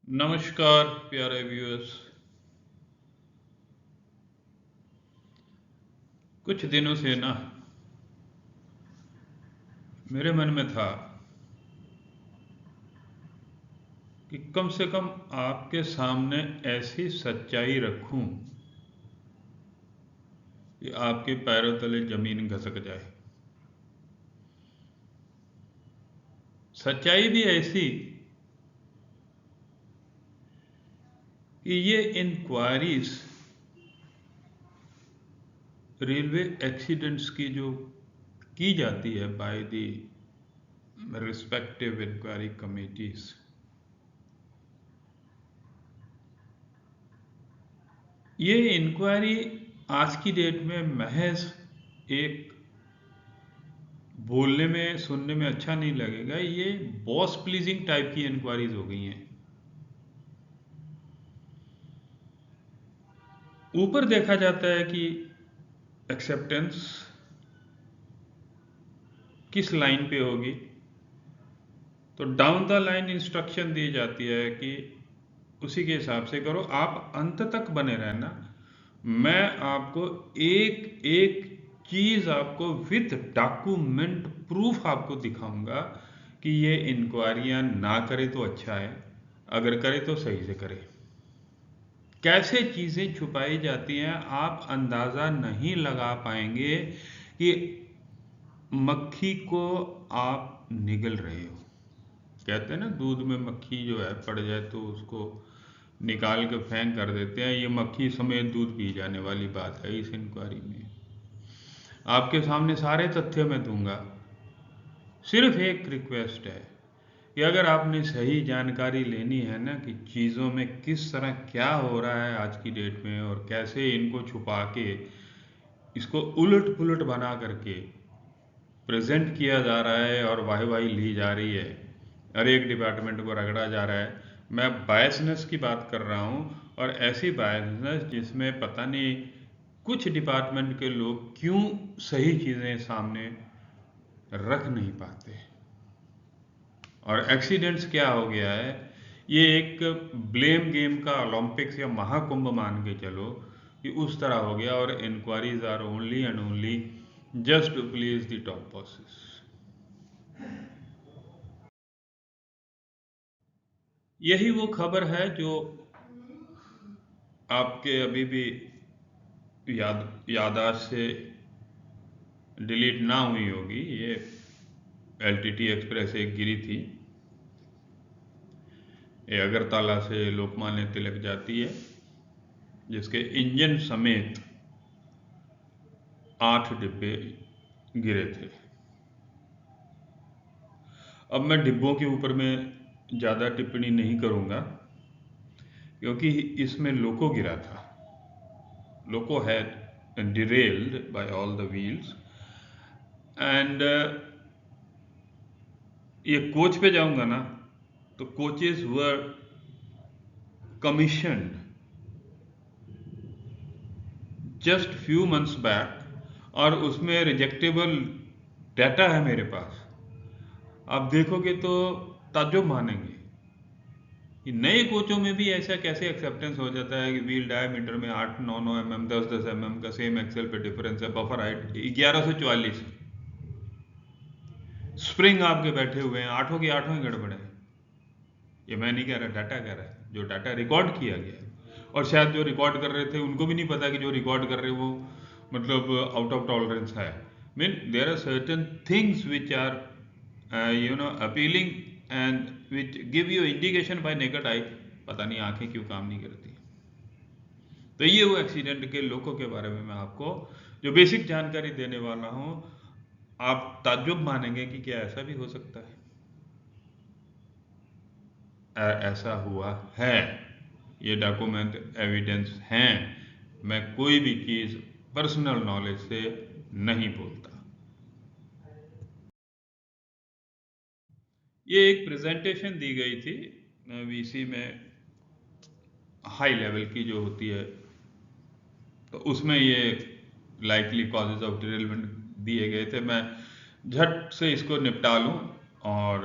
नमस्कार प्यारे व्यूअर्स। कुछ दिनों से ना मेरे मन में था कि कम से कम आपके सामने ऐसी सच्चाई रखूं कि आपके पैरों तले जमीन घसक जाए। सच्चाई भी ऐसी कि ये इंक्वायरीज रेलवे एक्सीडेंट्स की जो की जाती है by the respective inquiry committees, ये इंक्वायरी आज की डेट में महज एक बोलने में सुनने में अच्छा नहीं लगेगा, ये बॉस प्लीजिंग टाइप की इंक्वायरीज हो गई हैं। ऊपर देखा जाता है कि एक्सेप्टेंस किस लाइन पे होगी, तो डाउन द लाइन इंस्ट्रक्शन दी जाती है कि उसी के हिसाब से करो, आप अंत तक बने रहना। मैं आपको एक एक चीज आपको विथ डॉक्यूमेंट प्रूफ आपको दिखाऊंगा कि ये इंक्वायरियां ना करे तो अच्छा है, अगर करे तो सही से करे। कैसे चीजें छुपाई जाती हैं आप अंदाजा नहीं लगा पाएंगे कि मक्खी को आप निगल रहे हो। कहते हैं ना, दूध में मक्खी जो है पड़ जाए तो उसको निकाल के फेंक कर देते हैं, ये मक्खी समेत दूध पी जाने वाली बात है इस इंक्वायरी में। आपके सामने सारे तथ्य मैं दूंगा, सिर्फ एक रिक्वेस्ट है कि अगर आपने सही जानकारी लेनी है ना कि चीज़ों में किस तरह क्या हो रहा है आज की डेट में और कैसे इनको छुपा के इसको उलट पुलट बना करके प्रेजेंट किया जा रहा है और वाही ली जा रही है, हर एक डिपार्टमेंट को रगड़ा जा रहा है। मैं बायसनेस की बात कर रहा हूँ, और ऐसी बायसनेस जिसमें पता नहीं कुछ डिपार्टमेंट के लोग क्यों सही चीज़ें सामने रख नहीं पाते। और एक्सीडेंट्स क्या हो गया है, ये एक ब्लेम गेम का ओलंपिक्स या महाकुंभ मान के चलो कि उस तरह हो गया, और inquiries are only and only just to please the top bosses. यही वो खबर है जो आपके अभी भी यादाश्त से डिलीट ना हुई होगी। ये एलटीटी एक्सप्रेस एक गिरी थी, ये अगरतला से लोकमान्य तिलक जाती है, जिसके इंजन समेत 8 डिब्बे गिरे थे। अब मैं डिब्बों के ऊपर में ज़्यादा टिप्पणी नहीं करूँगा, क्योंकि इसमें लोको गिरा था। Loco had derailed by all the wheels, and ये कोच पे जाऊंगा ना, तो coaches were commissioned just few months back, और उसमें रिजेक्टेबल डाटा है मेरे पास। आप देखोगे तो ताज्जुब मानेंगे कि नए कोचों में भी ऐसा कैसे एक्सेप्टेंस हो जाता है कि व्हील डायमीटर में 8-9 mm 10-10 mm का सेम एक्सेल पे डिफरेंस है, बफर हाइट 1144, स्प्रिंग आपके बैठे हुए हैं, आठों की आठों ही गड़बड़ है। ये मैं नहीं कह रहा, डाटा कह रहा है, जो डाटा रिकॉर्ड किया गया है। और शायद जो रिकॉर्ड कर रहे थे उनको भी नहीं पता कि जो रिकॉर्ड कर रहे वो मतलब आउट ऑफ टॉलरेंस है। Mean there are certain things which are appealing and which give you indication by naked eye, पता नहीं आंखें क्यों काम नहीं करती। तो ये वो एक्सीडेंट के लोगों के बारे में मैं आपको जो बेसिक जानकारी देने वाला हूं, आप ताज्जुब मानेंगे कि क्या ऐसा भी हो सकता है। ऐसा हुआ है, ये डॉक्यूमेंट एविडेंस हैं। मैं कोई भी चीज़ पर्सनल नॉलेज से नहीं बोलता। ये एक प्रेजेंटेशन दी गई थी वीसी में, हाई लेवल की जो होती है, तो उसमें ये लाइकली कॉजेज ऑफ डिरेलमेंट दिए गए थे। मैं झट से इसको निपटा लूं, और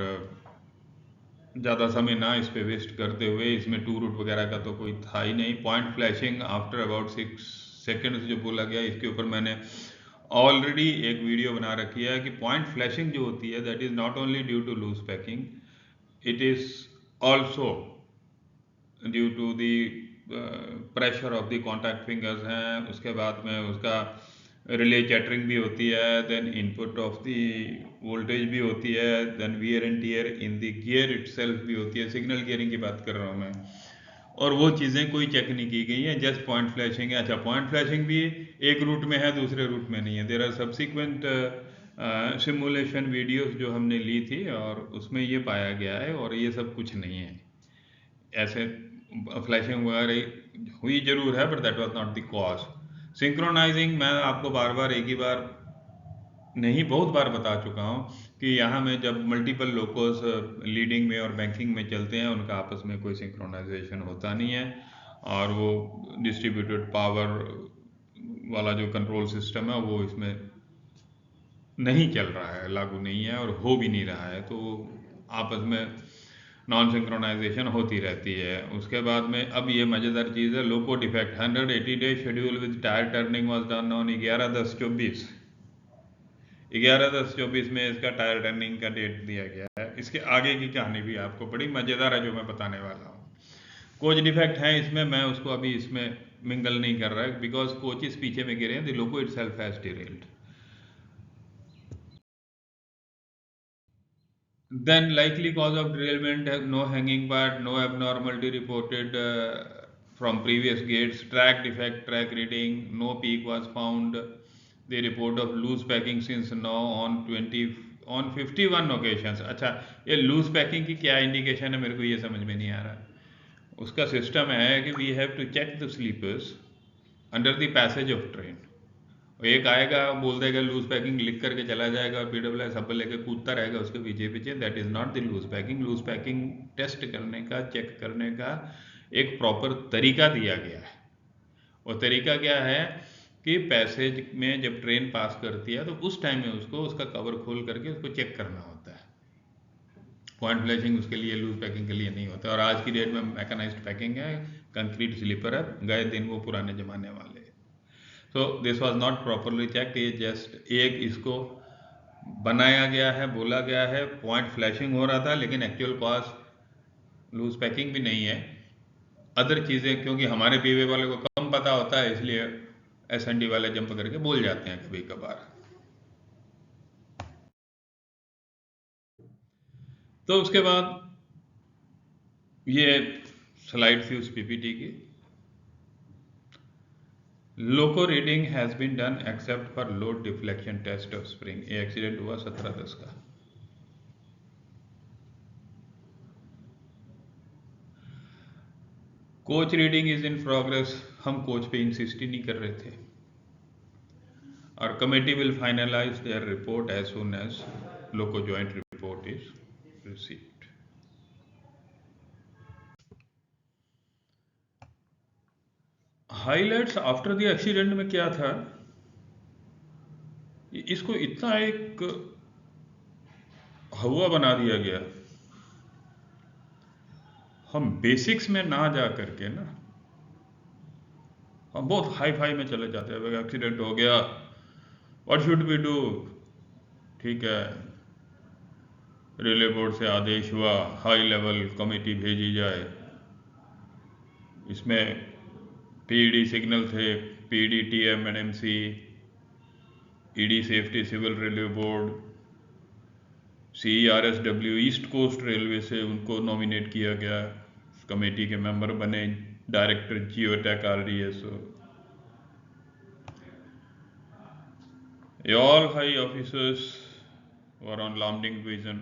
ज़्यादा समय ना इस पे वेस्ट करते हुए, इसमें टू रूट वगैरह का तो कोई था ही नहीं। Point flashing after about 6 seconds जो बोला गया, इसके ऊपर मैंने ऑलरेडी एक वीडियो बना रखी है कि पॉइंट फ्लैशिंग जो होती है that is not only due to loose packing, it is also due to the pressure of the contact fingers हैं, उसके बाद में उसका रिले चैटरिंग भी होती है, then input of the voltage भी होती है, then wear and tear in the gear itself भी होती है। सिग्नल गियरिंग की बात कर रहा हूँ मैं, और वो चीज़ें कोई चेक नहीं की गई हैं, जस्ट पॉइंट फ्लैशिंग है। अच्छा, पॉइंट फ्लैशिंग भी एक रूट में है, दूसरे रूट में नहीं है। There are subsequent simulation videos जो हमने ली थी और उसमें ये पाया गया है, और ये सब कुछ नहीं है। ऐसे फ्लैशिंग वगैरह हुई जरूर है, but that was not the cause. Synchronising मैं आपको बार बार, एक ही बार नहीं, बहुत बार बता चुका हूँ कि यहाँ में जब मल्टीपल लोकोस लीडिंग में और बैंकिंग में चलते हैं, उनका आपस में कोई सिंक्रोनाइजेशन होता नहीं है, और वो डिस्ट्रीब्यूटेड पावर वाला जो कंट्रोल सिस्टम है वो इसमें नहीं चल रहा है, लागू नहीं है, और हो भी नहीं रहा है। तो आपस में नॉन सिंक्रोनाइजेशन होती रहती है। उसके बाद में अब ये मज़ेदार चीज़ है, loco defect 180 day schedule with tyre turning was done on 11/10/24। 11/10/24 में इसका टायर टर्निंग का डेट दिया गया है। इसके आगे की कहानी भी आपको बड़ी मज़ेदार है जो मैं बताने वाला हूँ। कोच डिफेक्ट है इसमें, मैं उसको अभी इसमें मिंगल नहीं कर रहा है, बिकॉज कोचेस पीछे में गिरे हैं, the loco itself has derailed. Then likely cause of derailment, no hanging part, no abnormality reported from previous gates, track defect, track reading, no peak was found. The report of loose packing since now on 51 occasions. अच्छा, ये loose packing की क्या indication है, मेरे को ये समझ में नहीं आ रहा। उसका सिस्टम है कि we have to check the sleepers under the passage of train. एक आएगा, बोल देगा लूज पैकिंग, लिख करके चला जाएगा, और PWI सब लेके कूदता रहेगा उसके पीछे पीछे। That is not the loose packing. Loose packing test करने का, चेक करने का एक प्रॉपर तरीका दिया गया है। और तरीका क्या है कि पैसेज में जब ट्रेन पास करती है तो उस टाइम में उसको उसका कवर खोल करके उसको चेक करना होता है। पॉइंट फ्लैशिंग उसके लिए, लूज पैकिंग के लिए नहीं होता। और आज की डेट में मैकेनाइज्ड पैकिंग है, कंक्रीट स्लीपर है, गए दिन वो पुराने जमाने वाले। So this was not properly check. ये जस्ट एक इसको बनाया गया है, बोला गया है पॉइंट फ्लैशिंग हो रहा था, लेकिन एक्चुअल कॉज लूज पैकिंग भी नहीं है, अदर चीज़ें। क्योंकि हमारे पीवे वाले को कम पता होता है, इसलिए SND वाले जंप करके बोल जाते हैं कभी कभार। तो उसके बाद ये स्लाइड थी उस PPT की। Loco reading has been done except for load deflection test of spring. ये एक्सीडेंट हुआ 17/10 का। Coach reading is in progress. हम कोच पे इंसिस्ट ही नहीं कर रहे थे। और committee will finalise their report as soon as loco joint report is received. Highlights after the accident में क्या था, इसको इतना एक हवा बना दिया गया। हम बेसिक्स में ना जा करके ना, हम बहुत हाई फाई में चले जाते हैं। एक्सीडेंट हो गया, व्हाट शुड वी डू? ठीक है, रेलवे बोर्ड से आदेश हुआ, हाई लेवल कमेटी भेजी जाए। इसमें PED सिग्नल थे, PED TM NMC, ED safety civil railway board, CERSW east coast railway से उनको नॉमिनेट किया गया, कमेटी के मेंबर बने director geotech RDSO। All high officers were on landing division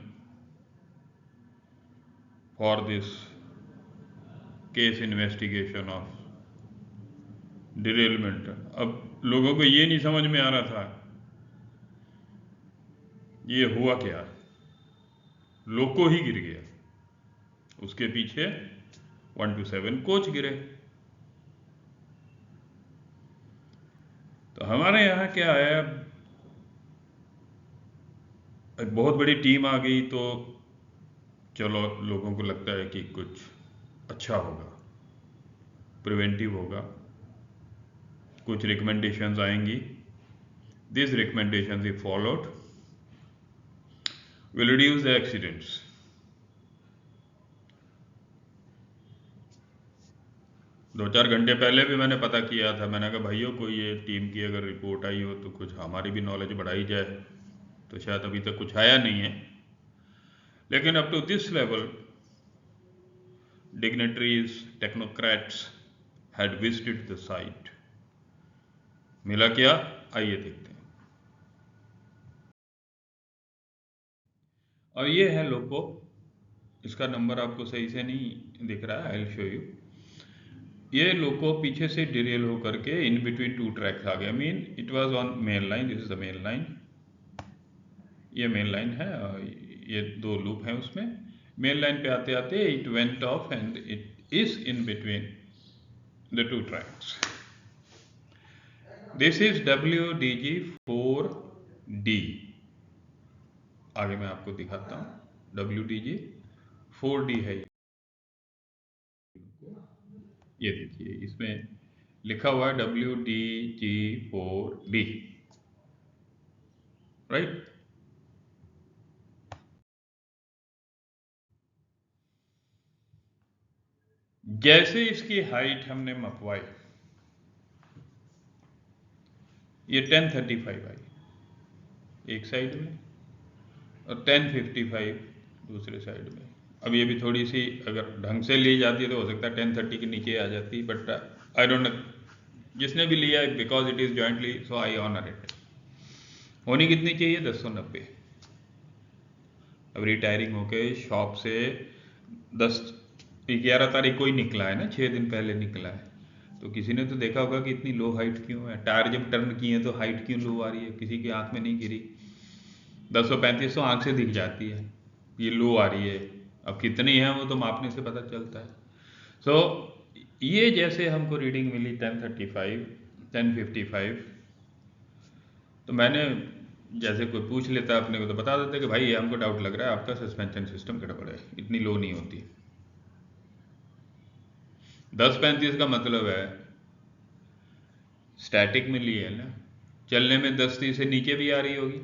for this case investigation of derailment। अब लोगों को ये नहीं समझ में आ रहा था ये हुआ क्या। लोको ही गिर गया, उसके पीछे 1 to 7 कोच गिरे। तो हमारे यहाँ क्या है, एक बहुत बड़ी टीम आ गई, तो चलो लोगों को लगता है कि कुछ अच्छा होगा, प्रिवेंटिव होगा, कुछ रिकमेंडेशंस आएंगी, this recommendations if followed will reduce the accidents. दो चार घंटे पहले भी मैंने पता किया था, मैंने कहा भाइयों कोई ये टीम की अगर रिपोर्ट आई हो तो कुछ हमारी भी नॉलेज बढ़ाई जाए, तो शायद अभी तक कुछ आया नहीं है, लेकिन up to this level dignitaries, technocrats had visited the site। मिला क्या, आइए देखते हैं। और ये है लोको, इसका नंबर आपको सही से नहीं दिख रहा है, आई विल शो यू। ये लोको पीछे से डिरेल होकर के इन बिटवीन टू ट्रैक्स आ गया, mean it was on main line, this is the main line, ये मेन लाइन है, ये दो लूप हैं उसमें, मेन लाइन पे आते आते it went of and it is in between the two tracks. This is WDG 4D, आगे मैं आपको दिखाता हूं, WDG 4D है ये देखिए, इसमें लिखा हुआ है WDG 4D, राइट। जैसे इसकी हाइट हमने मपवाई, ये 1035 आई एक साइड में और 1055 दूसरे साइड में। अब ये भी थोड़ी सी अगर ढंग से ली जाती है तो हो सकता है 1030 के नीचे आ जाती, बट आई डोंट नो, जिसने भी लिया है because it is jointly so I honour it. होनी कितनी चाहिए, 1090। अब रिटायरिंग होके शॉप से 11 तारीख को ही निकला है ना, 6 दिन पहले निकला है, तो किसी ने तो देखा होगा कि इतनी लो हाइट क्यों है, टायर जब टर्न किए तो हाइट क्यों लो आ रही है, किसी की आंख में नहीं गिरी, 1035 तो आंख से दिख जाती है, ये लो आ रही है, अब कितनी है वो तो मापने से पता चलता है। सो ये जैसे हमको रीडिंग मिली 1035 1055, तो मैंने जैसे कोई पूछ लेता अपने को तो बता देते कि भाई ये हमको डाउट लग रहा है, आपका सस्पेंशन सिस्टम गड़बड़ है, इतनी लो नहीं होती। 1035 का मतलब है स्टैटिक में लिए है ना, चलने में 1030 से नीचे भी आ रही होगी,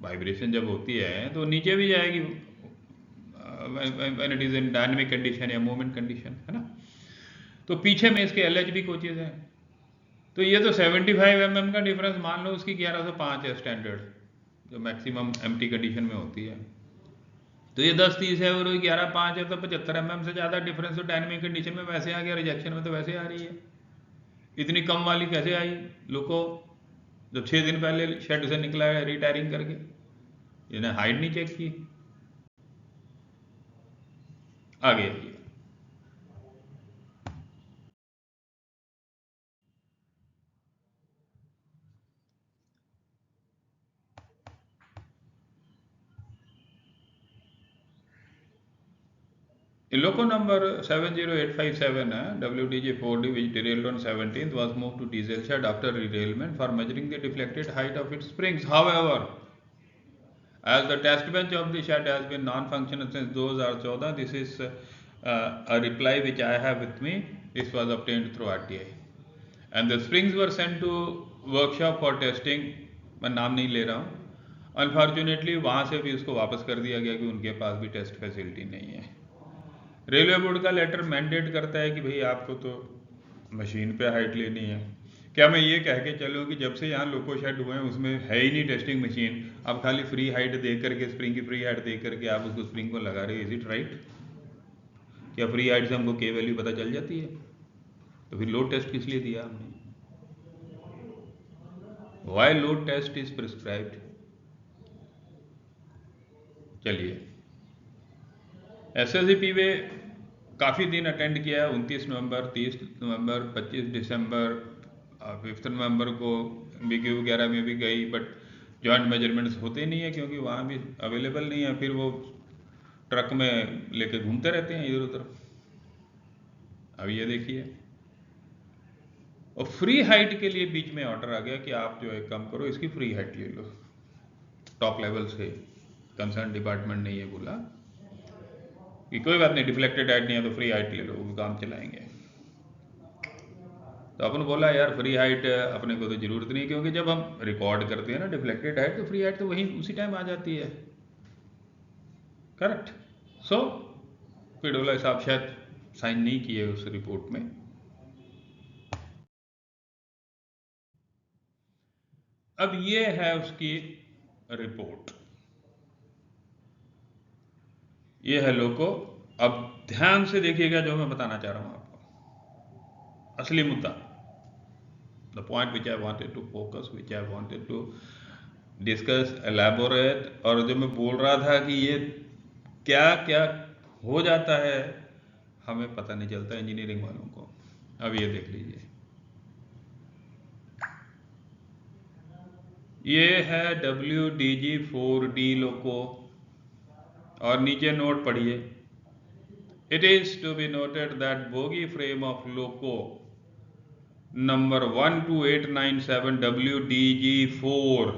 वाइब्रेशन जब होती है तो नीचे भी जाएगी when it is in dynamic condition या मूवमेंट कंडीशन, है ना। तो पीछे में इसके LHB कोचेज हैं, तो ये तो 75 mm का डिफरेंस मान लो, उसकी 1105 है स्टैंडर्ड, जो मैक्सिमम एम्प्टी कंडीशन में होती है, तो ये 1030 है और 1105 है, तो 75 mm से ज़्यादा डिफरेंस तो डायनेमिक कंडीशन में वैसे आ गया, रिजेक्शन में तो वैसे आ रही है, इतनी कम वाली कैसे आई लोको, जब 6 दिन पहले शेड से निकला है रिटायरिंग करके, इन्हें हाइट नहीं चेक की। आगे लोको नंबर 70857 है, WDG 4D which derailed on 17th was moved to diesel shed after derailment for measuring the deflected height of its springs. However, as the test bench of the shed has been non-functional since 2014, this is a reply which I have with me. This was obtained through RTI, and the springs were sent to workshop for testing. मैं नाम नहीं ले रहा हूँ, unfortunately वहाँ से भी उसको वापस कर दिया गया कि उनके पास भी टेस्ट फैसिलिटी नहीं है। रेलवे बोर्ड का लेटर मैंडेट करता है कि भाई आपको तो मशीन पे हाइट लेनी है। क्या मैं ये कह के चलूँ कि जब से यहाँ लोको शेड हुए हैं उसमें है ही नहीं टेस्टिंग मशीन, आप खाली फ्री हाइट दे करके, स्प्रिंग की फ्री हाइट दे करके आप उसको स्प्रिंग को लगा रहे, इज इट राइट? क्या फ्री हाइट से हमको के वैल्यू पता चल जाती है? तो फिर लोड टेस्ट किस लिए दिया हमने? Why load test is prescribed? चलिए, SSCP में काफ़ी दिन अटेंड किया है, 29 नवंबर, 30 नवंबर, 25 दिसंबर, 5 नवंबर को BQ वगैरह में भी गई, बट जॉइंट मेजरमेंट्स होते नहीं है क्योंकि वहाँ भी अवेलेबल नहीं है, फिर वो ट्रक में लेके घूमते रहते हैं इधर उधर। अब ये देखिए, और फ्री हाइट के लिए बीच में ऑर्डर आ गया कि आप जो है काम करो, इसकी फ्री हाइट ले लो टॉप लेवल से, कंसर्न डिपार्टमेंट ने ये बोला। कि कोई बात नहीं, डिफ्लेक्टेड हाइट नहीं है तो फ्री हाइट ले लो, वो काम चलाएंगे। तो अपन बोला यार फ्री हाइट अपने को तो ज़रूरत नहीं, क्योंकि जब हम रिकॉर्ड करते हैं ना डिफ्लेक्टेड हाइट, तो फ्री हाइट तो वहीं उसी टाइम आ जाती है। करेक्ट। सो फिर बोला साहब शायद साइन नहीं किए उस रिपोर्ट में। अब ये है उसकी रिपोर्ट, ये है लोको। अब ध्यान से देखिएगा जो मैं बताना चाह रहा हूं आपको, असली मुद्दा, the point which I wanted to focus, which I wanted to discuss, elaborate. और जो मैं बोल रहा था कि ये क्या क्या हो जाता है हमें पता नहीं चलता इंजीनियरिंग वालों को। अब ये देख लीजिए, ये है WDG4D लोको, और नीचे नोट पढ़िए। It is to be noted that bogie frame of loco number 12897 WDG4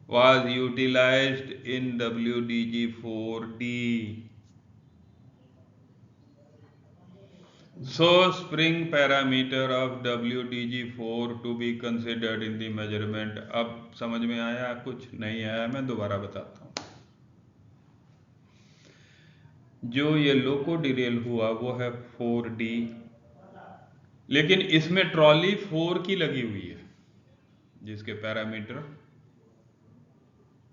was utilized in WDG4D. So spring parameter of WDG4 to be considered in the measurement. अब समझ में आया? कुछ नहीं आया, मैं दोबारा बताता हूँ। जो ये लोको डिरेल हुआ वो है 4D, लेकिन इसमें ट्रॉली 4 की लगी हुई है, जिसके पैरामीटर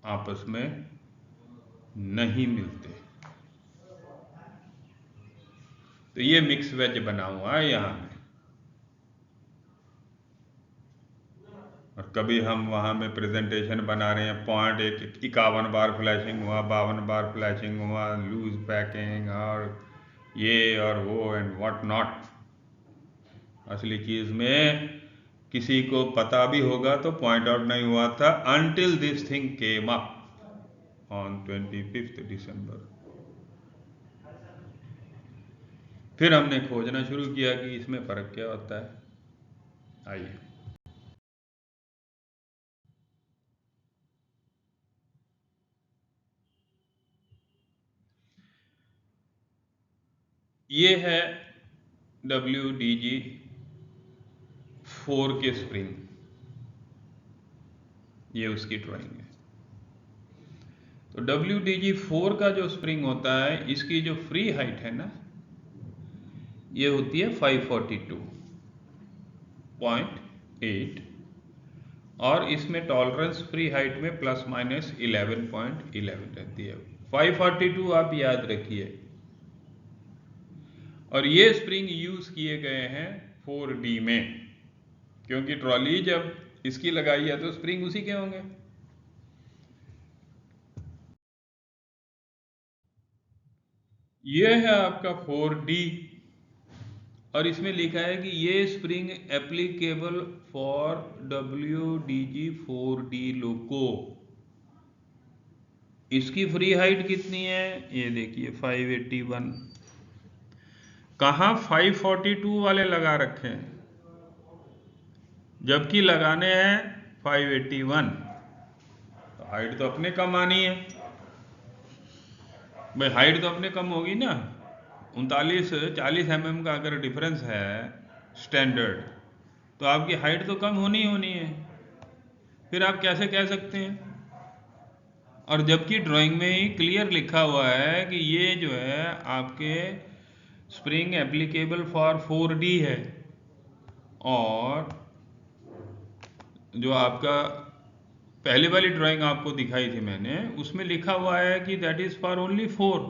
आपस में नहीं मिलते। तो ये मिक्स वेज बना हुआ है यहाँ में। और कभी हम वहाँ में प्रेजेंटेशन बना रहे हैं, पॉइंट 51 बार फ्लैशिंग हुआ, 52 बार फ्लैशिंग हुआ, लूज पैकिंग और ये और वो एंड व्हाट नॉट। असली चीज़ में किसी को पता भी होगा तो पॉइंट आउट नहीं हुआ था until this thing came up on 25 दिसंबर। फिर हमने खोजना शुरू किया कि इसमें फ़र्क क्या होता है। आइए, ये है WDG4 के स्प्रिंग, ये उसकी ड्राइंग है। तो WDG4 का जो स्प्रिंग होता है, इसकी जो फ्री हाइट है ना, ये होती है 542.8, और इसमें टॉलरेंस फ्री हाइट में प्लस माइनस 11.11 रहती है। 542 आप याद रखिए। और ये स्प्रिंग यूज किए गए हैं 4D में, क्योंकि ट्रॉली जब इसकी लगाई है तो स्प्रिंग उसी के होंगे। ये है आपका 4D, और इसमें लिखा है कि ये स्प्रिंग एप्लीकेबल फॉर WDG4D लोको। इसकी फ्री हाइट कितनी है? ये देखिए 581। कहाँ 542 वाले लगा रखे हैं, जबकि लगाने हैं 581। तो हाइट तो अपने कम आनी है भाई, हाइट तो अपने कम होगी ना। 39-40 mm का अगर डिफरेंस है स्टैंडर्ड, तो आपकी हाइट तो कम होनी होनी है। फिर आप कैसे कह सकते हैं? और जबकि ड्राइंग में ही क्लियर लिखा हुआ है कि ये जो है आपके स्प्रिंग एप्लीकेबल फॉर 4D है, और जो आपका पहले वाली ड्राइंग आपको दिखाई थी मैंने, उसमें लिखा हुआ है कि दैट इज फॉर ओनली 4।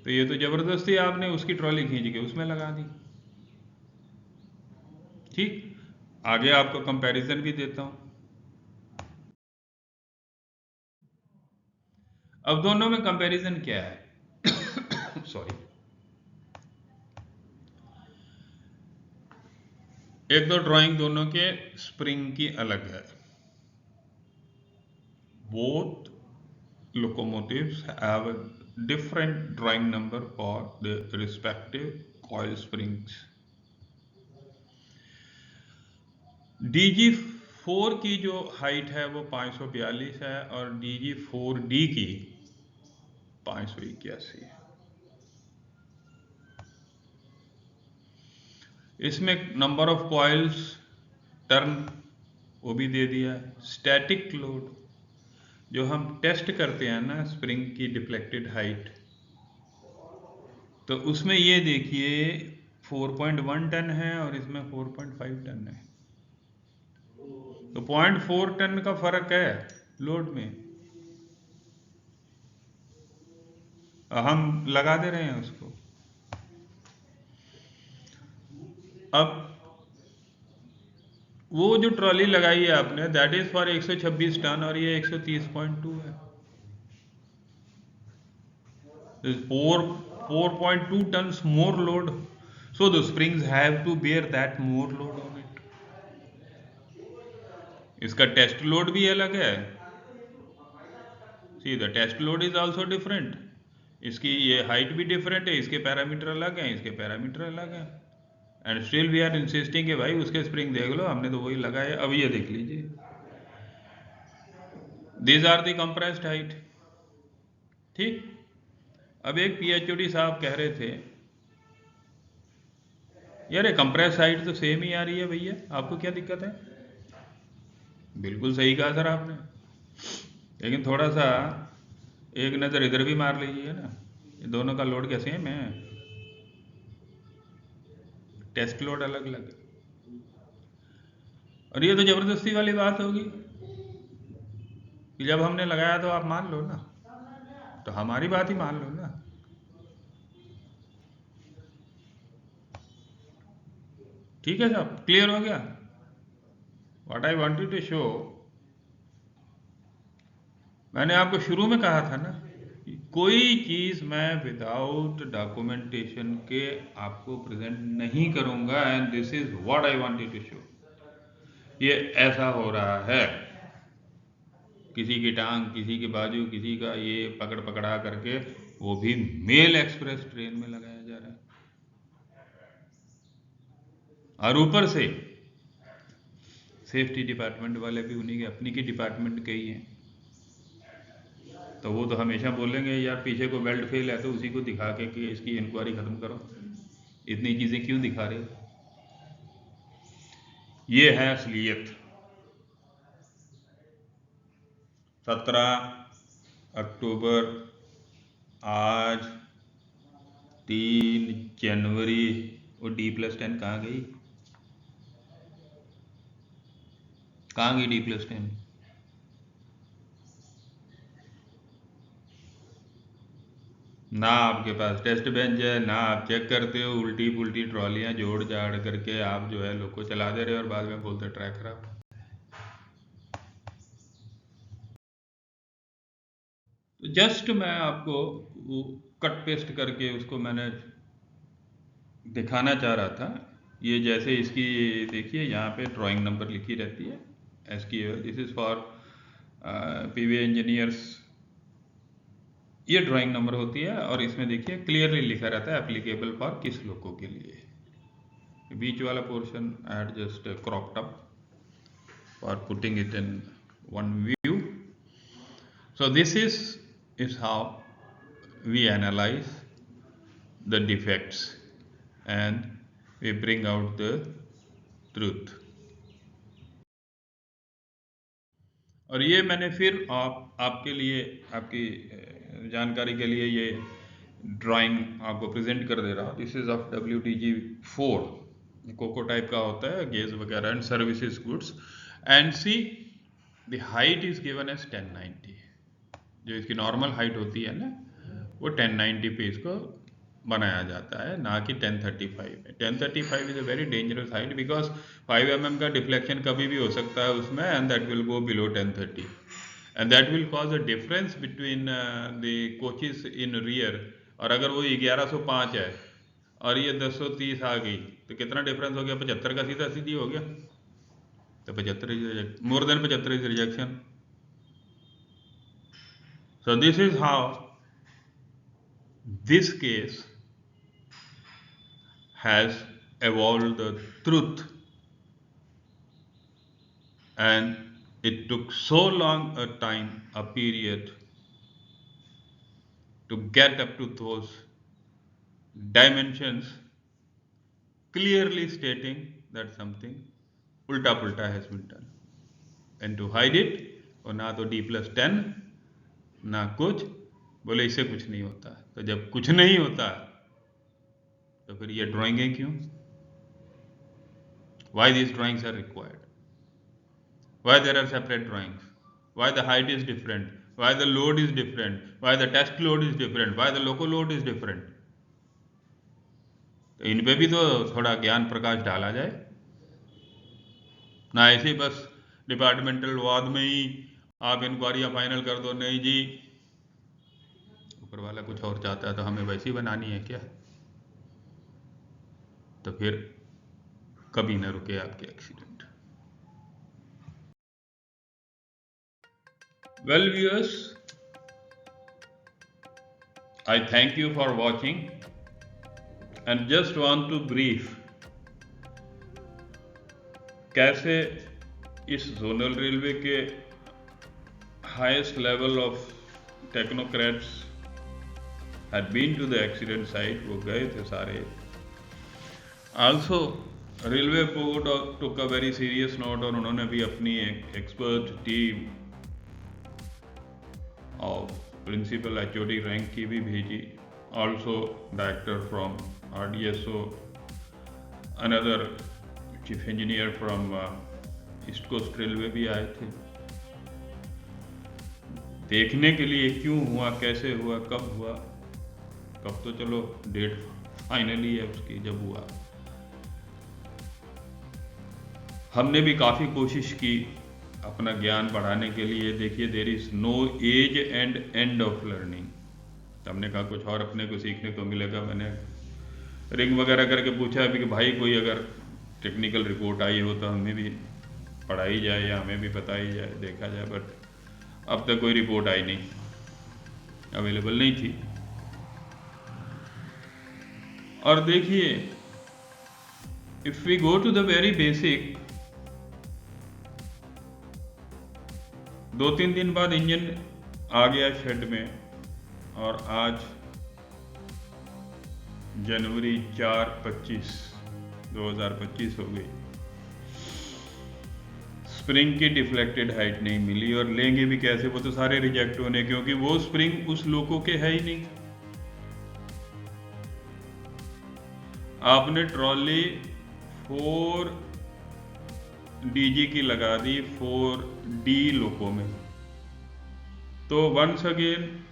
तो ये तो जबरदस्ती आपने उसकी ट्रॉली खींच के उसमें लगा दी। ठीक, आगे आपको कंपैरिजन भी देता हूं। अब दोनों में कंपैरिजन क्या है? सॉरी, एक तो ड्राइंग दोनों के स्प्रिंग की अलग है। Both locomotives have a different drawing number for the respective coil springs. DG4 की जो हाइट है वो 542 है, और DG4D की 581। इसमें नंबर ऑफ कॉइल्स टर्न वो भी दे दिया है। स्टैटिक लोड जो हम टेस्ट करते हैं ना स्प्रिंग की डिफ्लेक्टेड हाइट, तो उसमें ये देखिए 4.1 टन है और इसमें 4.5 टन है, तो 0.4 टन का फर्क है लोड में। हम लगा दे रहे हैं उसको। अब वो जो ट्रॉली लगाई है आपने दैट इज फॉर 126 टन और ये 130.2 है। 4.2 tons more load, so the springs have to bear that more load on it. इसका टेस्ट लोड भी अलग है। See the test load is also different. इसकी ये हाइट भी डिफरेंट है, इसके पैरामीटर अलग हैं, इसके पैरामीटर अलग हैं, and still we are insisting कि भाई उसके स्प्रिंग देख लो, हमने तो वही लगाए। अब ये देख लीजिए, these are the compressed height. ठीक। अब एक पीएचओडी साहब कह रहे थे यार ये कंप्रेस हाइट तो सेम ही आ रही है भैया, आपको क्या दिक्कत है? बिल्कुल सही कहा सर आपने, लेकिन थोड़ा सा एक नज़र इधर भी मार लीजिए ना, ये दोनों का लोड क्या सेम है? टेस्ट लोड अलग अलग है। और ये तो ज़बरदस्ती वाली बात होगी कि जब हमने लगाया तो आप मान लो ना, तो हमारी बात ही मान लो ना। ठीक है साहब, क्लियर हो गया? What I wanted to show, मैंने आपको शुरू में कहा था ना, कोई चीज़ मैं विदाउट डॉक्यूमेंटेशन के आपको प्रेजेंट नहीं करूंगा, and this is what I wanted to show. ये ऐसा हो रहा है, किसी की टांग, किसी की बाजू, किसी का ये पकड़ पकड़ा करके वो भी मेल एक्सप्रेस ट्रेन में लगाया जा रहा है, और ऊपर से सेफ्टी डिपार्टमेंट वाले भी उन्हीं के अपनी की डिपार्टमेंट के ही हैं, तो वो तो हमेशा बोलेंगे यार पीछे को बेल्ट फेल है तो उसी को दिखा के कि इसकी इंक्वायरी खत्म करो, इतनी चीज़ें क्यों दिखा रहे हो? ये है असलियत। 17 अक्टूबर, आज 3 जनवरी। वो D+10 कहाँ गई? कहाँ गई D+10? ना आपके पास टेस्ट बेंच है, ना आप चेक करते हो, उल्टी पुल्टी ट्रॉलियां जोड़ जाड़ करके आप जो है लोग को चला दे रहे हो और बाद में बोलते ट्रैक खराब। तो जस्ट मैं आपको वो कट पेस्ट करके उसको मैंने दिखाना चाह रहा था। ये जैसे इसकी देखिए यहाँ पे ड्राइंग नंबर लिखी रहती है, ASCII, this is for PV engineers, ये ड्राइंग नंबर होती है, और इसमें देखिए क्लियरली लिखा रहता है एप्लीकेबल फॉर किस लोगों के लिए। बीच वाला portion I had just cropped up for putting it in one view. So this is how we analyze the defects and we bring out the truth. और ये मैंने फिर आपके लिए, आपकी जानकारी के लिए ये ड्राइंग आपको प्रेजेंट कर दे रहा हूँ। This is of WTG4, loco type का होता है, गेज वगैरह and services goods, and see the height is given as 1090। जो इसकी नॉर्मल हाइट होती है ना वो 1090 पे इसको बनाया जाता है, ना कि 1035 में। 1035 is a very dangerous height because 5 mm का डिफ्लेक्शन कभी भी हो सकता है उसमें, and that will go below 1030, and that will cause a difference between the coaches in rear. और अगर वो 1105 है और ये 1030 आ गई तो कितना डिफरेंस हो गया? 75 का सीधा सीधी हो गया, तो 75 more than 75 is rejection. So this is how this case has evolved the truth, and it took so long a time, a period, to get up to those dimensions, clearly stating that something ulta pulta has been done, and to hide it, और ना तो D+10 ना कुछ, बोले इससे कुछ नहीं होता। तो जब कुछ नहीं होता तो फिर ये ड्राइंगें क्यों? Why these drawings are required? Why there are separate drawings? Why the height is different? Why the load is different? Why the test load is different? Why the local load is different? तो इन पे भी तो थोड़ा ज्ञान प्रकाश डाला जाए ना, ऐसे बस डिपार्टमेंटल वाद में ही आप इंक्वायरियां फाइनल कर दो। नहीं जी, ऊपर वाला कुछ और चाहता है तो हमें वैसी बनानी है क्या? तो फिर कभी ना रुके आपके accident. Well viewers, I thank you for watching and just want to brief कैसे इस जोनल रेलवे के highest level of technocrats had been to the accident site, वो गए थे सारे। Also railway board took a very serious note और उन्होंने भी अपनी एक expert team of principal HOD rank की भी भेजी। Also director from RDSO, another chief engineer from east coast railway भी आए थे देखने के लिए क्यों हुआ, कैसे हुआ, कब हुआ। कब तो चलो डेट फाइनली है उसकी, जब हुआ। हमने भी काफ़ी कोशिश की अपना ज्ञान बढ़ाने के लिए। देखिए, there is no age and end of learning. तो हमने कहा कुछ और अपने को सीखने को मिलेगा। मैंने रिंग वगैरह करके पूछा अभी कि भाई कोई अगर टेक्निकल रिपोर्ट आई हो तो हमें भी पढ़ाई जाए या हमें भी बताई जाए, देखा जाए। बट अब तक कोई रिपोर्ट आई नहीं, अवेलेबल नहीं थी। और देखिए, if we go to the very basic, 2-3 दिन बाद इंजन आ गया शेड में और आज जनवरी 4/25/2025 हो गई। स्प्रिंग की डिफ्लेक्टेड हाइट नहीं मिली और लेंगे भी कैसे, वो तो सारे रिजेक्ट होने, क्योंकि वो स्प्रिंग उस लोको के है ही नहीं। आपने ट्रॉली 4DG की लगा दी 4D लोको में, तो वंस अगेन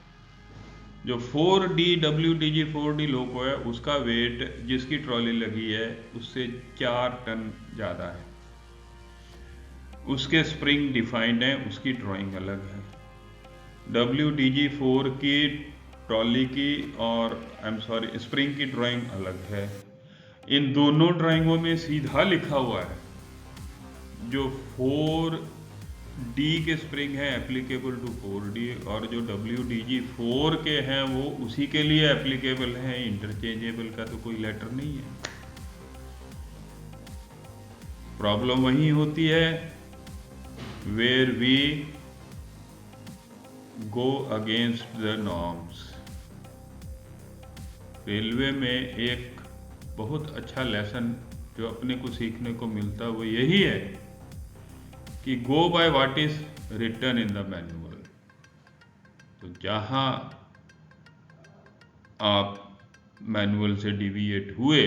जो 4D WDG 4D लोको है उसका वेट जिसकी ट्रॉली लगी है उससे 4 टन ज़्यादा है। उसके स्प्रिंग डिफाइंड है, उसकी ड्राइंग अलग है। WDG 4 की ट्रॉली की और स्प्रिंग की ड्राइंग अलग है। इन दोनों ड्राइंगों में सीधा लिखा हुआ है जो 4D के स्प्रिंग है एप्लीकेबल टू 4D, और जो WDG 4 के हैं वो उसी के लिए एप्लीकेबल है। इंटरचेंजेबल का तो कोई लेटर नहीं है। प्रॉब्लम वही होती है where we go against the norms। Railway में एक बहुत अच्छा लेसन जो अपने को सीखने को मिलता है वो यही है कि go by what is written in the manual. तो जहां आप मैनुअल से डिविएट हुए,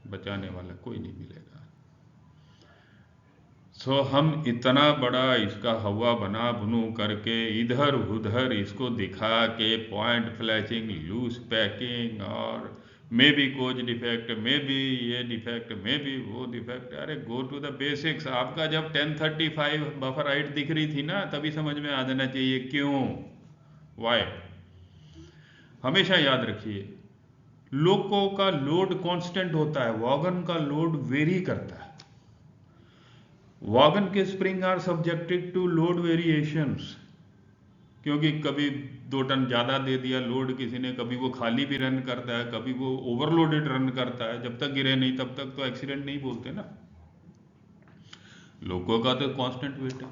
बचाने वाला कोई नहीं मिलेगा। सो हम इतना बड़ा इसका हवा बना बुनू करके इधर उधर इसको दिखा के पॉइंट फ्लैशिंग, लूज पैकिंग और may be coach defect, may be ये डिफेक्ट, मे बी वो डिफेक्ट। अरे गो टू द बेसिक्स। आपका जब 1035 बफर हाइट दिख रही थी ना, तभी समझ में आ जाना चाहिए क्यों, वाई। हमेशा याद रखिए, लोको का लोड कांस्टेंट होता है, वॉगन का लोड वेरी करता है। वॉगन के spring are subjected to load variations, क्योंकि कभी 2 टन ज़्यादा दे दिया लोड किसी ने, कभी वो खाली भी रन करता है, कभी वो ओवरलोडेड रन करता है। जब तक गिरे नहीं तब तक तो एक्सीडेंट नहीं बोलते ना। लोगों का तो कांस्टेंट वेट है।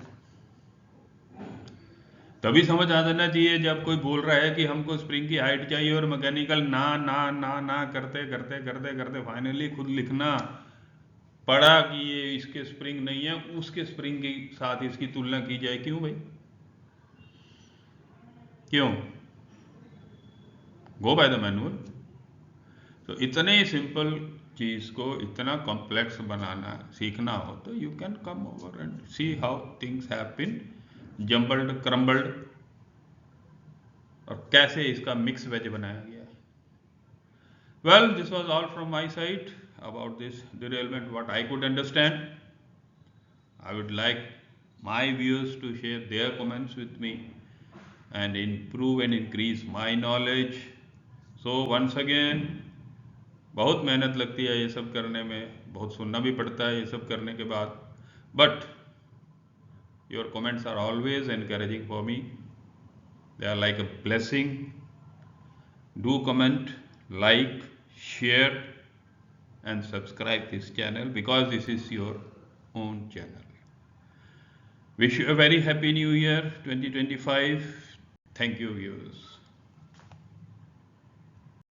तभी समझ आ जाना चाहिए जब कोई बोल रहा है कि हमको स्प्रिंग की हाइट चाहिए और मैकेनिकल ना ना ना ना करते करते करते करते फाइनली खुद लिखना पड़ा कि ये इसके स्प्रिंग नहीं है, उसके स्प्रिंग के साथ इसकी तुलना की जाए। क्यों भाई, क्यों? गो बाय द मैनुअल। तो इतने सिंपल चीज को इतना कॉम्प्लेक्स बनाना सीखना हो तो you can come over and see how things have been jumbled crumbled, और कैसे इसका मिक्स वेज बनाया गया है। Well, this was all from my side about this derailment what I could understand. I would like my viewers to share their comments with me and improve and increase my knowledge. So once again, बहुत मेहनत लगती है ये सब करने में, बहुत सुनना भी पड़ता है ये सब करने के बाद, but your comments are always encouraging for me, they are like a blessing. Do comment, like, share and subscribe this channel because this is your own channel. Wish you a very happy new year 2025. Thank you, viewers.